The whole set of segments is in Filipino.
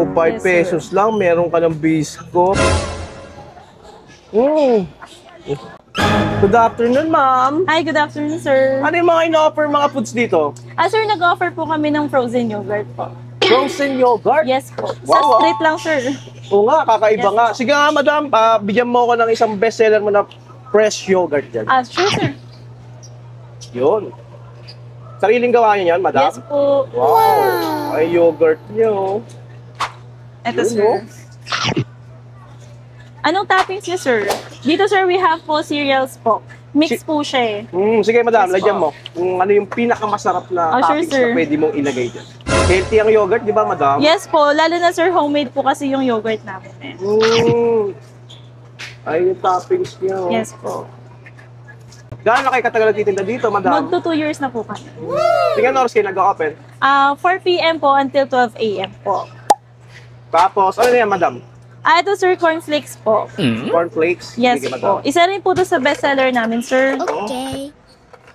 5 pesos lang. Meron ka ng biscuit. Good afternoon, ma'am. Hi, good afternoon, sir. Ano yung mga ino-offer mga foods dito? Sir, nag-offer po kami ng frozen yogurt po. Frozen yogurt? Yes po. Sa Wow, street lang, sir. Oo nga, kakaiba Yes, nga. Sige nga, madam, bigyan mo ako ng isang bestseller mo na fresh yogurt dyan. Sure, sir. Yun. Sariling gawa niyo yan, madam? Yes po. Wow. Ay, yogurt niyo. Eto, Yun, sir. no? Anong toppings niyo, sir? Dito, sir, we have po cereals po. Mix po siya eh. Sige, madam, Yes, lagyan po. mo. Kung ano yung pinakamasarap na Sure, toppings sir. na pwede mong ilagay dyan. Healthy ang yogurt, di ba, madam? Yes po. Lalo na, sir, homemade po kasi yung yogurt namin eh. Ay, yung toppings niyo. Yes po. Gaano kayo katagal nagtitinda dito, madam? Magto 2 years na po kami. Tingnan oras kayo nag-open. 4 p.m. po until 12 a.m. po. Tapos, ano na yan, madam? Ito, sir, cornflakes po. Cornflakes? Yes Sige, po. madam. Isa rin po to sa bestseller namin, sir. Okay.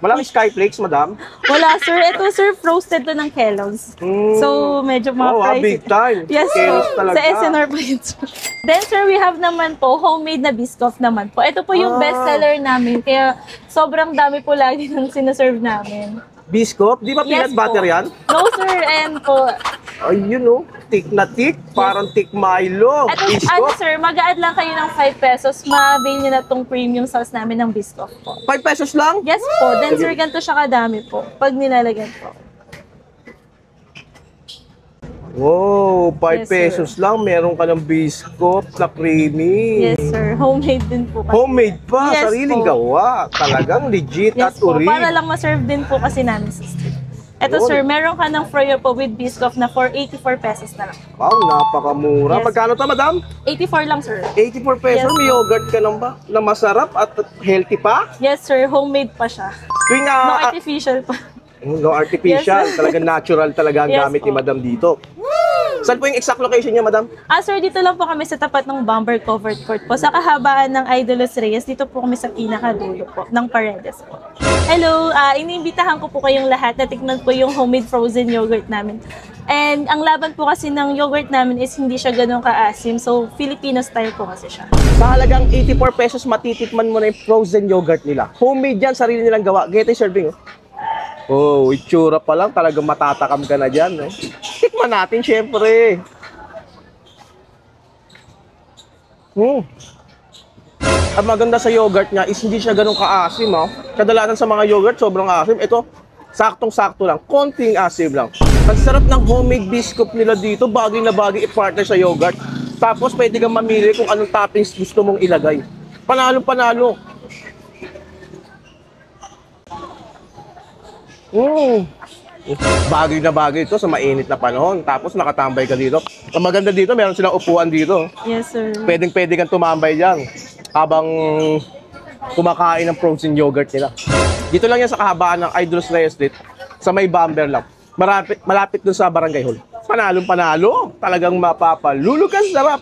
Walang skyflakes, madam? Wala, sir. Ito, sir, frosted to ng Kellogg's. So, medyo mga pricey. Big time. Yes Kellogg's po. talaga. Sa SNR po yun, sir. Then, sir, we have naman po homemade na biscoff naman po. Ito po yung bestseller namin. Kaya, sobrang dami po lagi nang sinaserve namin. Biscuit? Di ba peanut Yes butter po. yan? No, sir. And po, Ay, yun o. Thick na thick. Parang thick Milo. ito, Biscuit? sir, mag-a-add lang kayo ng 5 pesos. Ma-avail nyo na tong premium sauce namin ng biscoff po. 5 pesos lang? Yes po. Then, sir, ganito siya kadami po. Pag nilalagyan po. Wow, 5 Yes, sir. pesos lang. Meron ka ng biscuit na creamy. Yes, sir. Homemade din po. Kasi. Homemade pa, Yes sariling po. gawa. Talagang legit Yes at po, uri. para lang ma-serve din po kasi namin sa street. Ito, Yun. sir, meron ka ng fryer po with biscoff na for 84 pesos na lang. Wow, napakamura. Yes. Magkano to, madam? 84 lang, sir. 84 pesos. Yes. May yogurt ka lang ba? Na masarap at healthy pa? Yes, sir. Homemade pa siya. Tuwing No artificial pa. no artificial. Yes. Talagang natural talaga ang Yes gamit po. ni madam dito. Saan po yung exact location niya, madam? Sir, dito lang po kami sa tapat ng Bomber Covered Court po. Sa kahabaan ng Idolos Reyes, dito po kami sa pinakadulo po, ng Paredes po. Hello, iniimbitahan ko po kayong lahat na tikman po yung homemade frozen yogurt namin. And ang laban po kasi ng yogurt namin is hindi siya ganun kaasim. So, Filipino style po kasi siya. Sa halagang 84 pesos, matitikman mo na yung frozen yogurt nila. Homemade yan, sarili nilang gawa. Get a serving, oh. Oh, itsura pa lang, talagang matatakam ka na dyan, no? Tikman natin, syempre. Ang maganda sa yogurt niya is hindi siya ganun kaasim, oh. Kadalasan sa mga yogurt, sobrang asim. Ito, saktong-sakto lang, konting asim lang. Ang sarap ng homemade biscuit nila dito, bagay na bagay i-partner sa yogurt. Tapos pwede kang mamili kung anong toppings gusto mong ilagay. Panalo-panalo. Bagay na bagay ito sa mainit na panahon. Tapos nakatambay ka dito. Ang maganda dito, meron silang upuan dito. Yes, sir. Pwedeng-pwede kang tumambay dyan habang kumakain ng frozen yogurt nila. Dito lang yan sa kahabaan ng Idols Reyes Street, sa may Bomber lang. Malapit dun sa Barangay Hall. Panalong panalo. Talagang mapapalulog ang sarap.